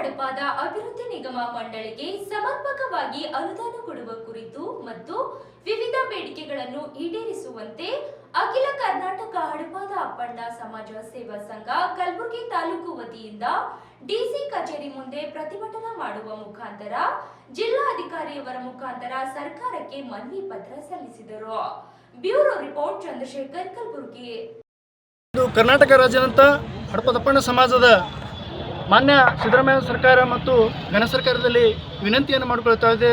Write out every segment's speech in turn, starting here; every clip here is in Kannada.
ಹಡಪಾದ ಅಭಿವೃದ್ಧಿ ನಿಗಮ ಮಂಡಳಿಗೆ ಸಮರ್ಪಕವಾಗಿ ಅನುದಾನ ಕೊಡುವ ಕುರಿತು ಮತ್ತು ವಿವಿಧ ಬೇಡಿಕೆಗಳನ್ನು ಈಡೇರಿಸುವಂತೆ ಅಖಿಲ ಕರ್ನಾಟಕ ಹಡಪಾದ ಅಪ್ಪಣ್ಣ ಸಮಾಜ ಸೇವಾ ಸಂಘ ಕಲಬುರಗಿ ತಾಲೂಕು ವತಿಯಿಂದ ಡಿಸಿ ಕಚೇರಿ ಮುಂದೆ ಪ್ರತಿಭಟನಾ ಮಾಡುವ ಮುಖಾಂತರ ಜಿಲ್ಲಾಧಿಕಾರಿಯವರ ಮುಖಾಂತರ ಸರ್ಕಾರಕ್ಕೆ ಮನವಿ ಪತ್ರ ಸಲ್ಲಿಸಿದರು. Bureau report Chandrashekhar, Kalaburagi. ಕರ್ನಾಟಕ ರಾಜ್ಯಾದ್ಯಂತ ಹಡಪದಪ್ಪಣ್ಣ ಸಮಾಜದ ಮಾನ್ಯ ಸಿದ್ದರಾಮಯ್ಯ ಸರ್ಕಾರ ಮತ್ತು ಘನ ಸರ್ಕಾರದಲ್ಲಿ ವಿನಂತಿಯನ್ನು ಮಾಡಿಕೊಳ್ತಾ ಇದೆ.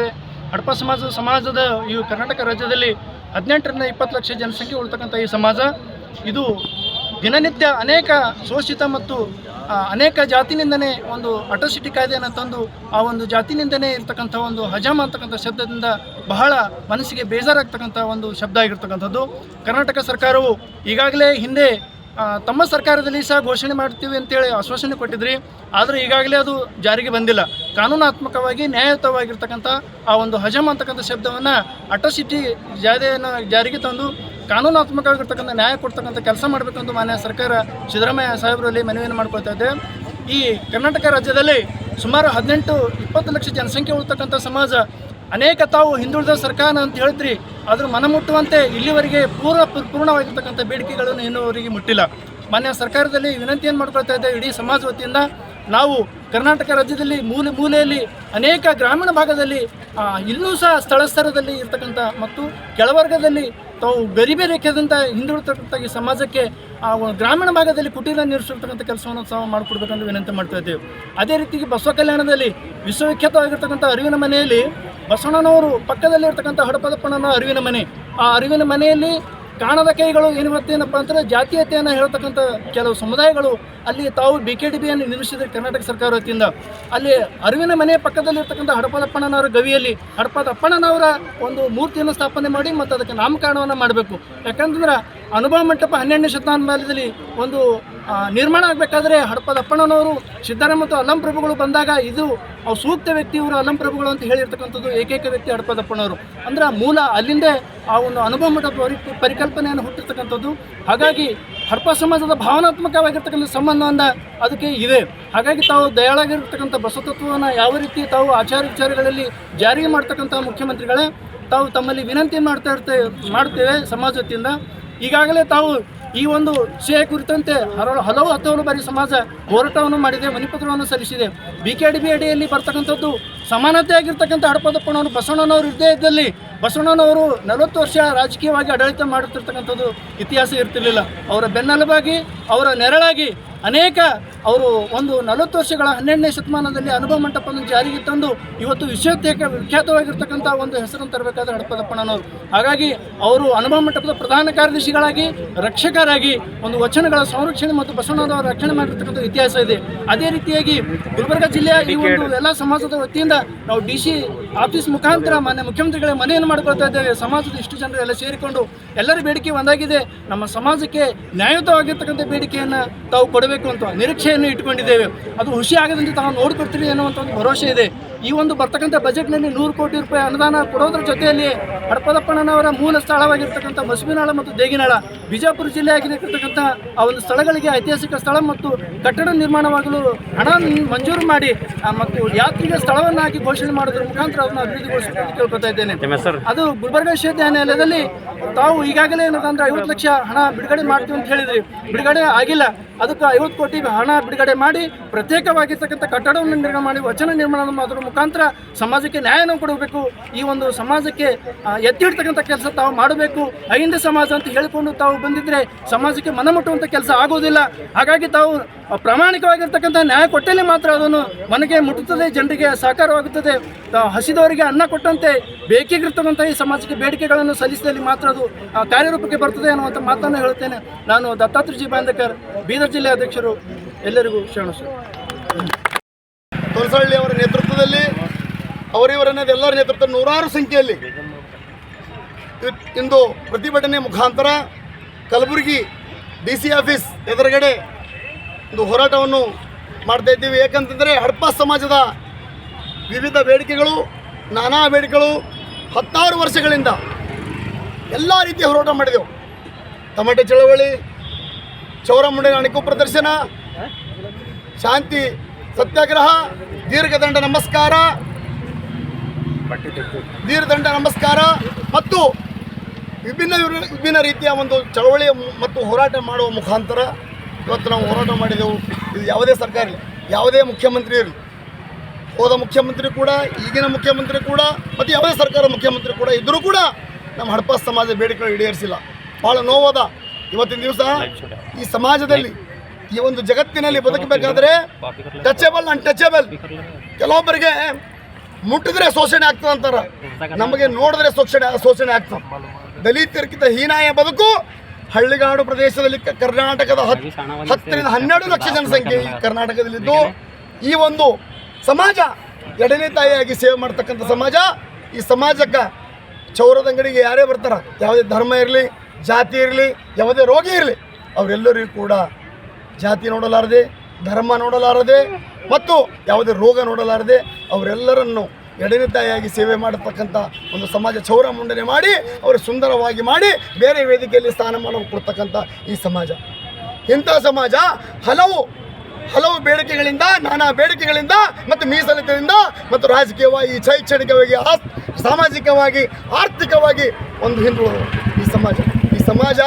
ಹಡಪ ಸಮಾಜದ ಈ ಕರ್ನಾಟಕ ರಾಜ್ಯದಲ್ಲಿ 18ರಿಂದ 20 ಲಕ್ಷ ಜನಸಂಖ್ಯೆ ಉಳ್ತಕ್ಕಂಥ ಈ ಸಮಾಜ ಇದು ದಿನನಿತ್ಯ ಅನೇಕ ಶೋಷಿತ ಮತ್ತು ಅನೇಕ ಜಾತಿನಿಂದನೇ ಒಂದು ಅಟ್ರಾಸಿಟಿ ಕಾಯ್ದೆಯನ್ನು ತಂದು ಆ ಒಂದು ಜಾತಿನಿಂದನೇ ಇರ್ತಕ್ಕಂಥ ಒಂದು ಹಜಾಮ ಅಂತಕ್ಕಂಥ ಶಬ್ದದಿಂದ ಬಹಳ ಮನಸ್ಸಿಗೆ ಬೇಜಾರಾಗ್ತಕ್ಕಂಥ ಒಂದು ಶಬ್ದ ಆಗಿರ್ತಕ್ಕಂಥದ್ದು. ಕರ್ನಾಟಕ ಸರ್ಕಾರವು ಈಗಾಗಲೇ ಹಿಂದೆ ತಮ್ಮ ಸರ್ಕಾರದಲ್ಲಿ ಸಹ ಘೋಷಣೆ ಮಾಡ್ತೀವಿ ಅಂತೇಳಿ ಆಶ್ವಾಸನೆ ಕೊಟ್ಟಿದ್ರಿ. ಆದರೆ ಈಗಾಗಲೇ ಅದು ಜಾರಿಗೆ ಬಂದಿಲ್ಲ. ಕಾನೂನಾತ್ಮಕವಾಗಿ ನ್ಯಾಯಯುತವಾಗಿರ್ತಕ್ಕಂಥ ಆ ಒಂದು ಹಜಮ್ ಅಂತಕ್ಕಂಥ ಶಬ್ದವನ್ನು ಅಟ್ರಾಸಿಟಿ ಜಾರಿಯನ್ನು ಜಾರಿಗೆ ತಂದು ಕಾನೂನಾತ್ಮಕವಾಗಿರ್ತಕ್ಕಂಥ ನ್ಯಾಯ ಕೊಡ್ತಕ್ಕಂಥ ಕೆಲಸ ಮಾಡಬೇಕಂತ ಮಾನ್ಯ ಸರ್ಕಾರ ಸಿದ್ದರಾಮಯ್ಯ ಸಾಹೇಬರಲ್ಲಿ ಮನವಿಯನ್ನು ಮಾಡ್ಕೊಳ್ತಾ ಇದೆ. ಈ ಕರ್ನಾಟಕ ರಾಜ್ಯದಲ್ಲಿ ಸುಮಾರು 18-20 ಲಕ್ಷ ಜನಸಂಖ್ಯೆ ಉಳ್ತಕ್ಕಂಥ ಸಮಾಜ ಅನೇಕ ತಾವು ಹಿಂದುಳಿದ ಸರ್ಕಾರ ಅಂತ ಹೇಳಿದ್ರಿ, ಆದರೂ ಮನಮುಟ್ಟುವಂತೆ ಇಲ್ಲಿವರೆಗೆ ಪೂರ್ಣವಾಗಿರ್ತಕ್ಕಂಥ ಬೇಡಿಕೆಗಳನ್ನು ಇನ್ನೂವರೆಗೆ ಮುಟ್ಟಿಲ್ಲ. ಮಾನ್ಯ ಸರ್ಕಾರದಲ್ಲಿ ವಿನಂತಿಯನ್ನು ಮಾಡ್ಕೊಳ್ತಾ ಇದ್ದೆ. ಇಡೀ ಸಮಾಜ ವತಿಯಿಂದ ನಾವು ಕರ್ನಾಟಕ ರಾಜ್ಯದಲ್ಲಿ ಮೂಲೆಯಲ್ಲಿ ಅನೇಕ ಗ್ರಾಮೀಣ ಭಾಗದಲ್ಲಿ ಇನ್ನೂ ಸಹ ಸ್ಥಳದಲ್ಲಿ ಇರ್ತಕ್ಕಂಥ ಮತ್ತು ಕೆಳವರ್ಗದಲ್ಲಿ ತಾವು ಗರಿಬೆ ರೇಖೆದಂಥ ಹಿಂದುಳಿತಕ್ಕಂಥ ಈ ಸಮಾಜಕ್ಕೆ ಗ್ರಾಮೀಣ ಭಾಗದಲ್ಲಿ ಕುಟೀರ ನಿರ್ಮಿಸಿರ್ತಕ್ಕಂಥ ಕೆಲಸವನ್ನು ಸಹ ಮಾಡಿಕೊಡ್ಬೇಕಂತ ವಿನಂತಿ ಮಾಡ್ತಾ ಇದ್ದೇವೆ. ಅದೇ ರೀತಿಗೆ ಬಸವ ಕಲ್ಯಾಣದಲ್ಲಿ ವಿಶ್ವವಿಖ್ಯಾತವಾಗಿರ್ತಕ್ಕಂಥ ಅರಿವಿನ ಮನೆಯಲ್ಲಿ ಬಸವಣ್ಣನವರು ಪಕ್ಕದಲ್ಲಿ ಇರ್ತಕ್ಕಂಥ ಹಡಪದಪ್ಪಣ್ಣನ ಅರಿವಿನ ಮನೆ, ಆ ಅರಿವಿನ ಮನೆಯಲ್ಲಿ ಕಾಣದ ಕೈಗಳು ಏನಪ್ಪ ಅಂತಂದರೆ ಜಾತೀಯತೆಯನ್ನು ಹೇಳ್ತಕ್ಕಂಥ ಕೆಲವು ಸಮುದಾಯಗಳು ಅಲ್ಲಿ ತಾವು BKDBಯನ್ನು ನಿರ್ಮಿಸಿದರೆ ಕರ್ನಾಟಕ ಸರ್ಕಾರ ವತಿಯಿಂದ ಅಲ್ಲಿ ಅರಿವಿನ ಮನೆ ಪಕ್ಕದಲ್ಲಿ ಇರ್ತಕ್ಕಂಥ ಹಡಪದಪ್ಪಣ್ಣನವರ ಗವಿಯಲ್ಲಿ ಹಡಪದಪ್ಪಣ್ಣನವರ ಒಂದು ಮೂರ್ತಿಯನ್ನು ಸ್ಥಾಪನೆ ಮಾಡಿ ಮತ್ತು ಅದಕ್ಕೆ ನಾಮಕರಣವನ್ನು ಮಾಡಬೇಕು. ಯಾಕಂತಂದ್ರೆ ಅನುಭವ ಮಂಟಪ 12ನೇ ಶತಮಾನದಲ್ಲಿ ಒಂದು ನಿರ್ಮಾಣ ಆಗಬೇಕಾದ್ರೆ ಹಡಪದಪ್ಪಣ್ಣನವರು ಸಿದ್ದರಾಮಯ್ಯ ಮತ್ತು ಅಲ್ಲಂ ಪ್ರಭುಗಳು ಬಂದಾಗ ಇದು ಸೂಕ್ತ ವ್ಯಕ್ತಿ ಇವರು ಅಲ್ಲಂ ಪ್ರಭುಗಳು ಅಂತ ಹೇಳಿರ್ತಕ್ಕಂಥದ್ದು ಏಕೈಕ ವ್ಯಕ್ತಿ ಹಡಪದಪ್ಪಣ್ಣವರು. ಅಂದ್ರೆ ಮೂಲ ಅಲ್ಲಿಂದೇ ಆ ಒಂದು ಅನುಭವ ಮಂಟಪ ಪರಿಕಲ್ಪನೆಯನ್ನು ಹುಟ್ಟಿರ್ತಕ್ಕಂಥದ್ದು. ಹಾಗಾಗಿ ಹಡಪ ಸಮಾಜದ ಭಾವನಾತ್ಮಕವಾಗಿರ್ತಕ್ಕಂಥ ಸಂಬಂಧವನ್ನು ಅದಕ್ಕೆ ಇದೆ. ಹಾಗಾಗಿ ತಾವು ದಯಾಳಾಗಿರ್ತಕ್ಕಂಥ ಬಸವತತ್ವವನ್ನು ಯಾವ ರೀತಿ ತಾವು ಆಚಾರ ವಿಚಾರಗಳಲ್ಲಿ ಜಾರಿಗೆ ಮಾಡ್ತಕ್ಕಂಥ ಮುಖ್ಯಮಂತ್ರಿಗಳೇ ತಾವು ತಮ್ಮಲ್ಲಿ ವಿನಂತಿ ಮಾಡ್ತೇವೆ ಸಮಾಜ ವತಿಯಿಂದ. ಈಗಾಗಲೇ ತಾವು ಈ ಒಂದು ವಿಷಯ ಕುರಿತಂತೆ ಹಲವು ಬಾರಿ ಸಮಾಜ ಹೋರಾಟವನ್ನು ಮಾಡಿದೆ, ಮನವಿಪತ್ರವನ್ನು ಸಲ್ಲಿಸಿದೆ. BKDB ಅಡಿಯಲ್ಲಿ ಬರ್ತಕ್ಕಂಥದ್ದು ಸಮಾನತೆ ಆಗಿರ್ತಕ್ಕಂಥ ಹಡಪದಪ್ಪಣ್ಣವರು ಬಸವಣ್ಣನವರು ಇದ್ದೇ ಇದ್ದಲ್ಲಿ ಬಸವಣ್ಣನವರು 40 ವರ್ಷ ರಾಜಕೀಯವಾಗಿ ಆಡಳಿತ ಮಾಡುತ್ತಿರ್ತಕ್ಕಂಥದ್ದು ಇತಿಹಾಸ ಇರ್ತಿರಲಿಲ್ಲ. ಅವರ ಬೆನ್ನೆಲುಬಾಗಿ ಅವರ ನೆರಳಾಗಿ ಅನೇಕ ಅವರು ಒಂದು 40 ವರ್ಷಗಳ 12ನೇ ಶತಮಾನದಲ್ಲಿ ಅನುಭವ ಮಂಟಪವನ್ನು ಜಾರಿಗೆ ತಂದು ಇವತ್ತು ವಿಖ್ಯಾತವಾಗಿರ್ತಕ್ಕಂಥ ಒಂದು ಹೆಸರನ್ನು ತರಬೇಕಾದ ಹಡಪದಪ್ಪಣ್ಣನವರು. ಹಾಗಾಗಿ ಅವರು ಅನುಭವ ಮಂಟಪದ ಪ್ರಧಾನ ಕಾರ್ಯದರ್ಶಿಗಳಾಗಿ ರಕ್ಷಕರಾಗಿ ಒಂದು ವಚನಗಳ ಸಂರಕ್ಷಣೆ ಮತ್ತು ಬಸವಣ್ಣನವರ ರಕ್ಷಣೆ ಮಾಡಿರ್ತಕ್ಕಂಥ ಇತಿಹಾಸ ಇದೆ. ಅದೇ ರೀತಿಯಾಗಿ ಗುಲ್ಬರ್ಗ ಜಿಲ್ಲೆಯ ಈ ಒಂದು ಎಲ್ಲ ಸಮಾಜದ ವತಿಯಿಂದ ನಾವು DC ಆಫೀಸ್ ಮುಖಾಂತರ ಮಾನ್ಯ ಮುಖ್ಯಮಂತ್ರಿಗಳ ಮನೆಯನ್ನು ಮಾಡಿಕೊಳ್ತಾ ಇದ್ದೇವೆ. ಸಮಾಜದ ಇಷ್ಟು ಜನರು ಎಲ್ಲ ಸೇರಿಕೊಂಡು ಎಲ್ಲರ ಬೇಡಿಕೆ ಒಂದಾಗಿದೆ. ನಮ್ಮ ಸಮಾಜಕ್ಕೆ ನ್ಯಾಯಯುತವಾಗಿರ್ತಕ್ಕಂಥ ಬೇಡಿಕೆಯನ್ನು ತಾವು ಕೊಡಬೇಕು ಅಂತ ನಿರೀಕ್ಷೆಯನ್ನು ಇಟ್ಟುಕೊಂಡಿದ್ದೇವೆ. ಅದು ಹುಷಿ ಆಗದಂತೆ ತಾವು ನೋಡಿಕೊಡ್ತೀರಿ ಅನ್ನುವಂಥ ಒಂದು ಭರವಸೆ ಇದೆ. ಈ ಒಂದು ಬರ್ತಕ್ಕಂಥ ಬಜೆಟ್ನಲ್ಲಿ 100 ಕೋಟಿ ರೂಪಾಯಿ ಅನುದಾನ ಕೊಡೋದ್ರ ಜೊತೆಯಲ್ಲಿ ಹಡಪದಪ್ಪಣ್ಣನವರ ಮೂಲ ಸ್ಥಳವಾಗಿರ್ತಕ್ಕಂಥ ಮಸಬಿನಾಳ ಮತ್ತು ದೇಗಿನಾಳ ಬಿಜಾಪುರ ಜಿಲ್ಲೆಯಾಗಿರ್ತಕ್ಕಂಥ ಆ ಒಂದು ಸ್ಥಳಗಳಿಗೆ ಐತಿಹಾಸಿಕ ಸ್ಥಳ ಮತ್ತು ಕಟ್ಟಡ ನಿರ್ಮಾಣವಾಗಲು ಹಣ ಮಂಜೂರು ಮಾಡಿ ಮತ್ತು ಯಾತ್ರಿಗಳ ಸ್ಥಳವನ್ನಾಗಿ ಘೋಷಣೆ ಮಾಡೋದ್ರ ಮುಖಾಂತರ ಅದನ್ನು ಅಭಿವೃದ್ಧಿಗೊಳಿಸಬೇಕು ಕೇಳ್ಕೊತಾ ಇದ್ದೇನೆ. ಅದು ಗುಲ್ಬರ್ಗ ವಿಶ್ವವಿದ್ಯಾನಿಲಯದಲ್ಲಿ ತಾವು ಈಗಾಗಲೇ ಏನಂತಂದ್ರೆ 50 ಲಕ್ಷ ಹಣ ಬಿಡುಗಡೆ ಮಾಡ್ತೀವಿ ಅಂತ ಹೇಳಿದ್ರಿ, ಬಿಡುಗಡೆ ಆಗಿಲ್ಲ. ಅದಕ್ಕೆ 50 ಕೋಟಿ ಹಣ ಬಿಡುಗಡೆ ಮಾಡಿ ಪ್ರತ್ಯೇಕವಾಗಿರ್ತಕ್ಕಂಥ ಕಟ್ಟಡವನ್ನು ನಿರ್ಮಾಣ ಮಾಡಿ ವಚನ ನಿರ್ಮಾಣ ಮಾಡೋದ್ರ ಮುಖಾಂತರ ಸಮಾಜಕ್ಕೆ ನ್ಯಾಯವನ್ನು ಕೊಡಬೇಕು. ಈ ಒಂದು ಸಮಾಜಕ್ಕೆ ಎತ್ತಿಡ್ತಕ್ಕಂಥ ಕೆಲಸ ತಾವು ಮಾಡಬೇಕು. ಅಹಿಂದ ಸಮಾಜ ಅಂತ ಹೇಳಿಕೊಂಡು ತಾವು ಬಂದಿದ್ರೆ ಸಮಾಜಕ್ಕೆ ಮನಮುಟ್ಟುವಂಥ ಕೆಲಸ ಆಗೋದಿಲ್ಲ. ಹಾಗಾಗಿ ತಾವು ಪ್ರಾಮಾಣಿಕವಾಗಿರ್ತಕ್ಕಂಥ ನ್ಯಾಯ ಕೊಟ್ಟಲ್ಲಿ ಮಾತ್ರ ಅದನ್ನು ಮನೆಗೆ ಮುಟ್ಟುತ್ತದೆ, ಜನರಿಗೆ ಸಾಕಾರವಾಗುತ್ತದೆ. ಹಸಿದವರಿಗೆ ಅನ್ನ ಕೊಟ್ಟಂತೆ ಬೇಕಾಗಿರ್ತಕ್ಕಂಥ ಈ ಸಮಾಜಕ್ಕೆ ಬೇಡಿಕೆಗಳನ್ನು ಸಲ್ಲಿಸಿದಲ್ಲಿ ಮಾತ್ರ ಅದು ಕಾರ್ಯರೂಪಕ್ಕೆ ಬರ್ತದೆ ಅನ್ನುವಂಥ ಮಾತನ್ನು ಹೇಳುತ್ತೇನೆ. ನಾನು ದತ್ತಾತ್ರೇಯ ಜಿ ಬಾಂದೇಕರ್, ಬೀದರ್ ಜಿಲ್ಲೆ ಅಧ್ಯಕ್ಷರು. ಎಲ್ಲರಿಗೂ ಶರಣು. ತೊರಸಹಳ್ಳಿ ಅವರ ನೇತೃತ್ವದಲ್ಲಿ ಅವರಿವರನ್ನದ ಎಲ್ಲರ ನೇತೃತ್ವ ನೂರಾರು ಸಂಖ್ಯೆಯಲ್ಲಿ ಇಂದು ಪ್ರತಿಭಟನೆ ಮುಖಾಂತರ ಕಲಬುರಗಿ DC ಆಫೀಸ್ ಎದುರುಗಡೆ ಒಂದು ಹೋರಾಟವನ್ನು ಮಾಡ್ತಾ ಇದ್ದೀವಿ. ಏಕೆಂತಂದರೆ ಹಡಪ ಸಮಾಜದ ವಿವಿಧ ಬೇಡಿಕೆಗಳು, ನಾನಾ ಬೇಡಿಕೆಗಳು 16 ವರ್ಷಗಳಿಂದ ಎಲ್ಲ ರೀತಿಯ ಹೋರಾಟ ಮಾಡಿದೆವು. ತಮಟೆ ಚಳವಳಿ, ಚೌರಮುಂಡಿ ಅಣಕು ಪ್ರದರ್ಶನ, ಶಾಂತಿ ಸತ್ಯಾಗ್ರಹ, ದೀರ್ಘದಂಡ ನಮಸ್ಕಾರ ಮತ್ತು ವಿಭಿನ್ನ ರೀತಿಯ ಒಂದು ಚಳವಳಿ ಮತ್ತು ಹೋರಾಟ ಮಾಡುವ ಮುಖಾಂತರ ಇವತ್ತು ನಾವು ಹೋರಾಟ ಮಾಡಿದೆವು. ಇದು ಯಾವುದೇ ಸರ್ಕಾರ ಇರಲಿ, ಯಾವುದೇ ಮುಖ್ಯಮಂತ್ರಿ ಇರಲಿ, ಹೋದ ಮುಖ್ಯಮಂತ್ರಿ ಕೂಡ, ಈಗಿನ ಮುಖ್ಯಮಂತ್ರಿ ಕೂಡ ಮತ್ತು ಯಾವುದೇ ಸರ್ಕಾರದ ಮುಖ್ಯಮಂತ್ರಿ ಕೂಡ ಇದ್ದರೂ ಕೂಡ ನಮ್ಮ ಹಡಪ ಸಮಾಜ ಬೇಡಿಕೆಗಳು ಈಡೇರಿಸಿಲ್ಲ. ಭಾಳ ನೋವಾದ ಇವತ್ತಿನ ದಿವಸ ಈ ಸಮಾಜದಲ್ಲಿ, ಈ ಒಂದು ಜಗತ್ತಿನಲ್ಲಿ ಬದುಕಬೇಕಾದ್ರೆ ಟಚಬಲ್ ಅನ್ಟಚಬಲ್, ಕೆಲವೊಬ್ಬರಿಗೆ ಮುಟ್ಟಿದ್ರೆ ಶೋಷಣೆ ಆಗ್ತದೆ ಅಂತಾರೆ, ನಮಗೆ ನೋಡಿದ್ರೆ ಶೋಷಣೆ ಆಗ್ತದೆ. ದಲಿತರಿಗಿಂತ ಹೀನಾಯ ಬದುಕು ಹಳ್ಳಿಗಾಡು ಪ್ರದೇಶದಲ್ಲಿ ಕರ್ನಾಟಕದ 10 ರಿಂದ 12 ಲಕ್ಷ ಜನಸಂಖ್ಯೆ ಈ ಕರ್ನಾಟಕದಲ್ಲಿದ್ದು, ಈ ಒಂದು ಸಮಾಜ ಎರಡನೇ ತಾಯಿಯಾಗಿ ಸೇವೆ ಮಾಡ್ತಕ್ಕಂಥ ಸಮಾಜ. ಈ ಸಮಾಜಕ್ಕೆ ಚೌರದ ಅಂಗಡಿಗೆ ಯಾರೇ ಬರ್ತಾರ, ಯಾವುದೇ ಧರ್ಮ ಇರಲಿ, ಜಾತಿ ಇರಲಿ, ಯಾವುದೇ ರೋಗಿ ಇರಲಿ, ಅವರೆಲ್ಲರಿಗೂ ಕೂಡ ಜಾತಿ ನೋಡಲಾರದೆ, ಧರ್ಮ ನೋಡಲಾರದೆ ಮತ್ತು ಯಾವುದೇ ರೋಗ ನೋಡಲಾರದೆ ಅವರೆಲ್ಲರನ್ನು ಎರಡನೇ ತಾಯಿಯಾಗಿ ಸೇವೆ ಮಾಡತಕ್ಕಂಥ ಒಂದು ಸಮಾಜ ಚೌರ ಮುಂಡನೆ ಮಾಡಿ ಅವರು ಸುಂದರವಾಗಿ ಮಾಡಿ ಬೇರೆ ವೇದಿಕೆಯಲ್ಲಿ ಸ್ಥಾನಮಾನ ಕೊಡ್ತಕ್ಕಂಥ ಈ ಸಮಾಜ. ಇಂಥ ಸಮಾಜ ಹಲವು ಬೇಡಿಕೆಗಳಿಂದ, ನಾನಾ ಬೇಡಿಕೆಗಳಿಂದ ಮತ್ತು ಮೀಸಲಿತದಿಂದ ಮತ್ತು ರಾಜಕೀಯವಾಗಿ, ಶೈಕ್ಷಣಿಕವಾಗಿ, ಸಾಮಾಜಿಕವಾಗಿ, ಆರ್ಥಿಕವಾಗಿ ಒಂದು ಹಿಂದುಳಿದ ಈ ಸಮಾಜ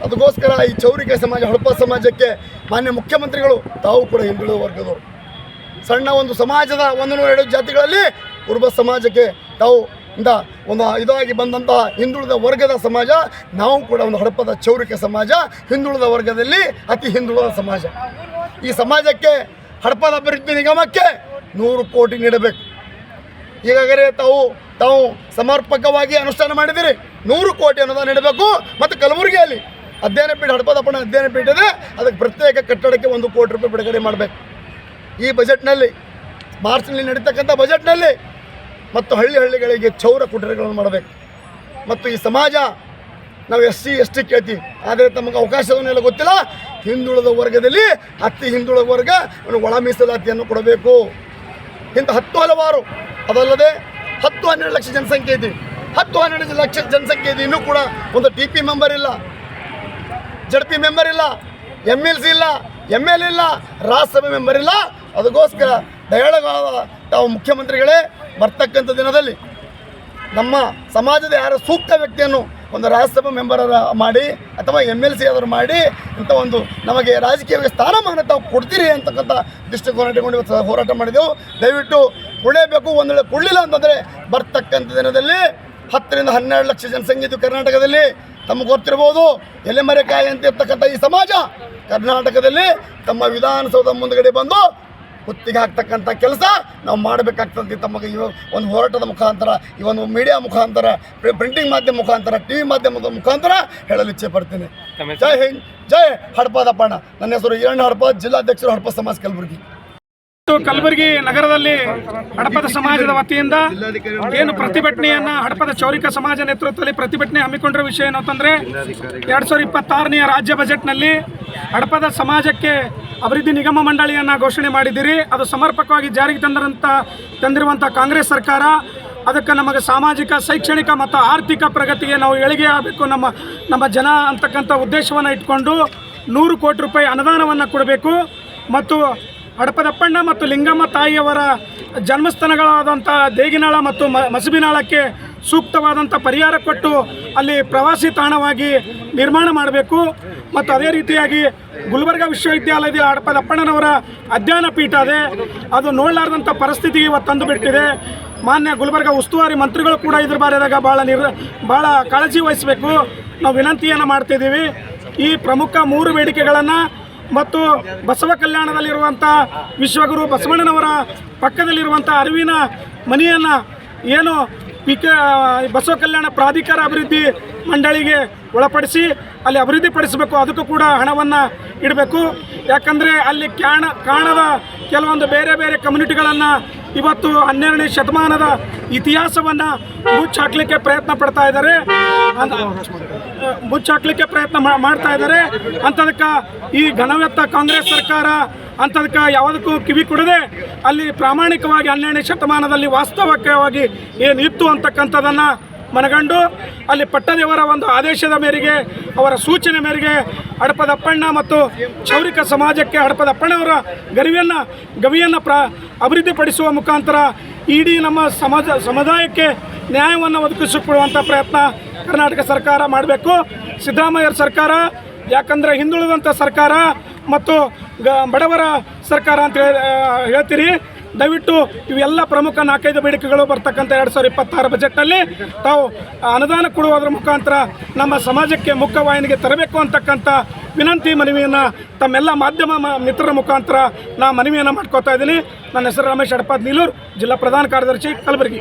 ಅದಕ್ಕೋಸ್ಕರ ಈ ಚೌರಿಕೆ ಸಮಾಜ, ಹಡಪ ಸಮಾಜಕ್ಕೆ ಮಾನ್ಯ ಮುಖ್ಯಮಂತ್ರಿಗಳು ತಾವು ಕೂಡ ಹಿಂದುಳಿದ ವರ್ಗದವರು. ಸಣ್ಣ ಒಂದು ಸಮಾಜದ 102 ಜಾತಿಗಳಲ್ಲಿ ಕುರುಬ ಸಮಾಜಕ್ಕೆ ತಾವು ಒಂದು ಇದಾಗಿ ಬಂದಂತಹ ಹಿಂದುಳಿದ ವರ್ಗದ ಸಮಾಜ. ನಾವು ಕೂಡ ಒಂದು ಹಡಪದ ಚೌರಿಕೆ ಸಮಾಜ, ಹಿಂದುಳಿದ ವರ್ಗದಲ್ಲಿ ಅತಿ ಹಿಂದುಳಿದ ಸಮಾಜ. ಈ ಸಮಾಜಕ್ಕೆ ಹಡಪದ ಅಭಿವೃದ್ಧಿ ನಿಗಮಕ್ಕೆ 100 ಕೋಟಿ ನೀಡಬೇಕು. ಈಗಾಗಲೇ ತಾವು ಸಮರ್ಪಕವಾಗಿ ಅನುಷ್ಠಾನ ಮಾಡಿದಿರಿ. 100 ಕೋಟಿ ಅನುದಾನ ನೀಡಬೇಕು. ಮತ್ತು ಕಲಬುರಗಿಯಲ್ಲಿ ಅಧ್ಯಯನ ಪೀಠ, ಹಡಪದಪ್ಪನ ಅಧ್ಯಯನ ಪೀಠ ಇದೆ, ಅದಕ್ಕೆ ಪ್ರತ್ಯೇಕ ಕಟ್ಟಡಕ್ಕೆ 1 ಕೋಟಿ ರೂಪಾಯಿ ಬಿಡುಗಡೆ ಮಾಡಬೇಕು. ಈ ಬಜೆಟ್ನಲ್ಲಿ, ಮಾರ್ಚ್ನಲ್ಲಿ ನಡೀತಕ್ಕಂಥ ಬಜೆಟ್ನಲ್ಲಿ ಮತ್ತು ಹಳ್ಳಿಗಳಿಗೆ ಚೌರ ಕುಟೀರಗಳನ್ನು ಮಾಡಬೇಕು. ಮತ್ತು ಈ ಸಮಾಜ ನಾವು SC ಕೇಳ್ತೀವಿ, ಆದರೆ ತಮಗೆ ಅವಕಾಶವನ್ನೆಲ್ಲ ಗೊತ್ತಿಲ್ಲ. ಹಿಂದುಳಿದ ವರ್ಗದಲ್ಲಿ ಅತಿ ಹಿಂದುಳಿದ ವರ್ಗ ಒಳ ಮೀಸಲಾತಿಯನ್ನು ಕೊಡಬೇಕು. ಇಂಥ 10 ಹಲವಾರು, ಅದಲ್ಲದೆ 10-12 ಲಕ್ಷ ಜನಸಂಖ್ಯೆ ಇದೆ. 10-12 ಲಕ್ಷ ಜನಸಂಖ್ಯೆ ಇದೆ. ಇನ್ನೂ ಕೂಡ ಒಂದು TP ಮೆಂಬರ್ ಇಲ್ಲ, ZP ಮೆಂಬರ್ ಇಲ್ಲ, MLC ಇಲ್ಲ, ML ಇಲ್ಲ, ರಾಜ್ಯಸಭೆ ಮೆಂಬರ್ ಇಲ್ಲ. ಅದಕ್ಕೋಸ್ಕರ ದಯಾಳಗಾದ ತಾವು ಮುಖ್ಯಮಂತ್ರಿಗಳೇ ಬರ್ತಕ್ಕಂಥ ದಿನದಲ್ಲಿ ನಮ್ಮ ಸಮಾಜದ ಯಾರ ಸೂಕ್ತ ವ್ಯಕ್ತಿಯನ್ನು ಒಂದು ರಾಜ್ಯಸಭಾ ಮೆಂಬರ್ ಮಾಡಿ ಅಥವಾ MLC ಆದರೂ ಮಾಡಿ ಇಂಥ ಒಂದು ನಮಗೆ ರಾಜಕೀಯ ಸ್ಥಾನಮಾನ ತಾವು ಕೊಡ್ತೀರಿ ಅಂತಕ್ಕಂಥ ದೃಷ್ಟಿಕೋನ ಇಟ್ಟುಕೊಂಡು ಇವತ್ತು ಹೋರಾಟ ಮಾಡಿದೆವು. ದಯವಿಟ್ಟು ಕೊಡಲೇಬೇಕು. ಒಂದು ವೇಳೆ ಕೊಡಲಿಲ್ಲ ಅಂತಂದರೆ ಬರ್ತಕ್ಕಂಥ ದಿನದಲ್ಲಿ 10 ರಿಂದ 12 ಲಕ್ಷ ಜನಸಂಖ್ಯೆ ಇದ್ದು ಕರ್ನಾಟಕದಲ್ಲಿ. ತಮಗೆ ಗೊತ್ತಿರ್ಬೋದು, ಎಲೆಮರೆಕಾಯಿ ಅಂತ ಇರ್ತಕ್ಕಂಥ ಈ ಸಮಾಜ ಕರ್ನಾಟಕದಲ್ಲಿ ತಮ್ಮ ವಿಧಾನಸೌಧ ಮುಂದುಗಡೆ ಬಂದು ಕುತ್ತಿಗೆ ಹಾಕ್ತಕ್ಕಂಥ ಕೆಲಸ ನಾವು ಮಾಡಬೇಕಾಗ್ತದೆ. ತಮಗೆ ಒಂದು ಹೋರಾಟದ ಮುಖಾಂತರ, ಈ ಒಂದು ಮೀಡಿಯಾ ಮುಖಾಂತರ, ಪ್ರಿಂಟಿಂಗ್ ಮಾಧ್ಯಮ ಮುಖಾಂತರ, TV ಮಾಧ್ಯಮದ ಮುಖಾಂತರ ಹೇಳಲು ಇಚ್ಛೆ ಪಡ್ತೀನಿ. ಜೈ ಹಿಂದ್, ಜೈ ಹಡಪದಪ್ಪಣ್ಣ. ನನ್ನ ಹೆಸರು ಈರಣ್ಣ ಹಡಪ, ಜಿಲ್ಲಾಧ್ಯಕ್ಷರು ಹಡಪ ಸಮಾಜ ಕಲಬುರಗಿ. ಕಲಬುರಗಿ ನಗರದಲ್ಲಿ ಹಡಪದ ಸಮಾಜದ ವತಿಯಿಂದ ಏನು ಪ್ರತಿಭಟನೆಯನ್ನ ಹಡಪದ ಚೌರಿಕ ಸಮಾಜ ನೇತೃತ್ವದಲ್ಲಿ ಪ್ರತಿಭಟನೆ ಹಮ್ಮಿಕೊಂಡಿರೋ ವಿಷಯ ಏನು ಅಂತಂದ್ರೆ 2026ನೇ ರಾಜ್ಯ ಬಜೆಟ್ನಲ್ಲಿ ಹಡಪದ ಸಮಾಜಕ್ಕೆ ಅಭಿವೃದ್ಧಿ ನಿಗಮ ಮಂಡಳಿಯನ್ನು ಘೋಷಣೆ ಮಾಡಿದ್ದೀರಿ. ಅದು ಸಮರ್ಪಕವಾಗಿ ಜಾರಿಗೆ ತಂದಿರುವಂಥ ಕಾಂಗ್ರೆಸ್ ಸರ್ಕಾರ. ಅದಕ್ಕೆ ನಮಗೆ ಸಾಮಾಜಿಕ, ಶೈಕ್ಷಣಿಕ ಮತ್ತು ಆರ್ಥಿಕ ಪ್ರಗತಿಗೆ ನಾವು ಏಳಿಗೆ ಆಗಬೇಕು, ನಮ್ಮ ಜನ ಅಂತಕ್ಕಂಥ ಉದ್ದೇಶವನ್ನು ಇಟ್ಕೊಂಡು 100 ಕೋಟಿ ರೂಪಾಯಿ ಅನುದಾನವನ್ನು ಕೊಡಬೇಕು. ಮತ್ತು ಹಡಪದಪ್ಪಣ್ಣ ಮತ್ತು ಲಿಂಗಮ್ಮ ತಾಯಿಯವರ ಜನ್ಮಸ್ಥಾನಗಳಾದಂಥ ದೇಗಿನಾಳ ಮತ್ತು ಮಸಬಿನಾಳಕ್ಕೆ ಸೂಕ್ತವಾದಂಥ ಪರಿಹಾರ ಕೊಟ್ಟು ಅಲ್ಲಿ ಪ್ರವಾಸಿ ತಾಣವಾಗಿ ನಿರ್ಮಾಣ ಮಾಡಬೇಕು. ಮತ್ತು ಅದೇ ರೀತಿಯಾಗಿ ಗುಲ್ಬರ್ಗ ವಿಶ್ವವಿದ್ಯಾಲಯದ ಹಡಪದಪ್ಪಣ್ಣನವರ ಅಧ್ಯಯನ ಪೀಠ ಇದೆ, ಅದು ನೋಡಲಾರ್ದಂಥ ಪರಿಸ್ಥಿತಿಗೆ ಇವತ್ತು ತಂದು ಬಿಟ್ಟಿದೆ. ಮಾನ್ಯ ಗುಲ್ಬರ್ಗ ಉಸ್ತುವಾರಿ ಮಂತ್ರಿಗಳು ಕೂಡ ಇದ್ರ ಬಾರಿದಾಗ ಭಾಳ ಕಾಳಜಿ ವಹಿಸಬೇಕು. ನಾವು ವಿನಂತಿಯನ್ನು ಮಾಡ್ತಿದ್ದೀವಿ. ಈ ಪ್ರಮುಖ 3 ಬೇಡಿಕೆಗಳನ್ನು ಮತ್ತು ಬಸವ ಕಲ್ಯಾಣದಲ್ಲಿರುವಂಥ ವಿಶ್ವಗುರು ಬಸವಣ್ಣನವರ ಪಕ್ಕದಲ್ಲಿರುವಂಥ ಅರಿವಿನ ಮನೆಯನ್ನು ಏನು ಬಸವ ಕಲ್ಯಾಣ ಪ್ರಾಧಿಕಾರ ಅಭಿವೃದ್ಧಿ ಮಂಡಳಿಗೆ ಒಳಪಡಿಸಿ ಅಲ್ಲಿ ಅಭಿವೃದ್ಧಿಪಡಿಸಬೇಕು. ಅದಕ್ಕೂ ಕೂಡ ಹಣವನ್ನು ಇಡಬೇಕು. ಯಾಕಂದರೆ ಅಲ್ಲಿ ಕಾಣದ ಕೆಲವೊಂದು ಬೇರೆ ಬೇರೆ ಕಮ್ಯುನಿಟಿಗಳನ್ನು ಇವತ್ತು 12ನೇ ಶತಮಾನದ ಇತಿಹಾಸವನ್ನು ಮುಚ್ಚಾಕಲಿಕ್ಕೆ ಪ್ರಯತ್ನ ಪಡ್ತಾ ಇದ್ದಾರೆ, ಮಾಡ್ತಾ ಇದ್ದಾರೆ. ಅಂಥದಕ್ಕೆ ಈ ಘನವೆತ್ತ ಕಾಂಗ್ರೆಸ್ ಸರ್ಕಾರ ಅಂಥದಕ್ಕೆ ಯಾವುದಕ್ಕೂ ಕಿವಿ ಕೊಡದೆ ಅಲ್ಲಿ ಪ್ರಾಮಾಣಿಕವಾಗಿ 12ನೇ ಶತಮಾನದಲ್ಲಿ ವಾಸ್ತವಿಕವಾಗಿ ಏನಿತ್ತು ಅಂತಕ್ಕಂಥದ್ದನ್ನು ಮನಗಂಡು ಅಲ್ಲಿ ಪಟ್ಟದೇವರ ಒಂದು ಆದೇಶದ ಮೇರೆಗೆ, ಅವರ ಸೂಚನೆ ಮೇರೆಗೆ ಹಡಪದಪ್ಪಣ್ಣ ಮತ್ತು ಕ್ಷೌರಿಕ ಸಮಾಜಕ್ಕೆ ಹಡಪದಪ್ಪಣ್ಣವರ ಗವಿಯನ್ನು ಅಭಿವೃದ್ಧಿಪಡಿಸುವ ಮುಖಾಂತರ ಇಡೀ ನಮ್ಮ ಸಮುದಾಯಕ್ಕೆ ನ್ಯಾಯವನ್ನು ಒದಗಿಸಿಕೊಡುವಂಥ ಪ್ರಯತ್ನ ಕರ್ನಾಟಕ ಸರ್ಕಾರ ಮಾಡಬೇಕು. ಸಿದ್ದರಾಮಯ್ಯರ ಸರ್ಕಾರ ಯಾಕಂದರೆ ಹಿಂದುಳಿದಂಥ ಸರ್ಕಾರ ಮತ್ತು ಬಡವರ ಸರ್ಕಾರ ಅಂತ ಹೇಳ್ತೀರಿ. ದಯವಿಟ್ಟು ಇವೆಲ್ಲ ಪ್ರಮುಖ 4-5 ಬೇಡಿಕೆಗಳು ಬರ್ತಕ್ಕಂಥ 2026 ಬಜೆಟ್ನಲ್ಲಿ ತಾವು ಅನುದಾನ ಕೊಡುವುದರ ಮುಖಾಂತರ ನಮ್ಮ ಸಮಾಜಕ್ಕೆ ಮುಖ್ಯವಾಹಿನಿಗೆ ತರಬೇಕು ಅಂತಕ್ಕಂಥ ವಿನಂತಿ ಮನವಿಯನ್ನು ತಮ್ಮೆಲ್ಲ ಮಾಧ್ಯಮ ಮಿತ್ರರ ಮುಖಾಂತರ ನಾ ಮನವಿಯನ್ನು ಮಾಡ್ಕೋತಾ ಇದ್ದೀನಿ. ನನ್ನ ಹೆಸರು ರಮೇಶ್ ಹಡಪದ್ ನೀಲೂರು, ಜಿಲ್ಲಾ ಪ್ರಧಾನ ಕಾರ್ಯದರ್ಶಿ, ಕಲಬುರಗಿ.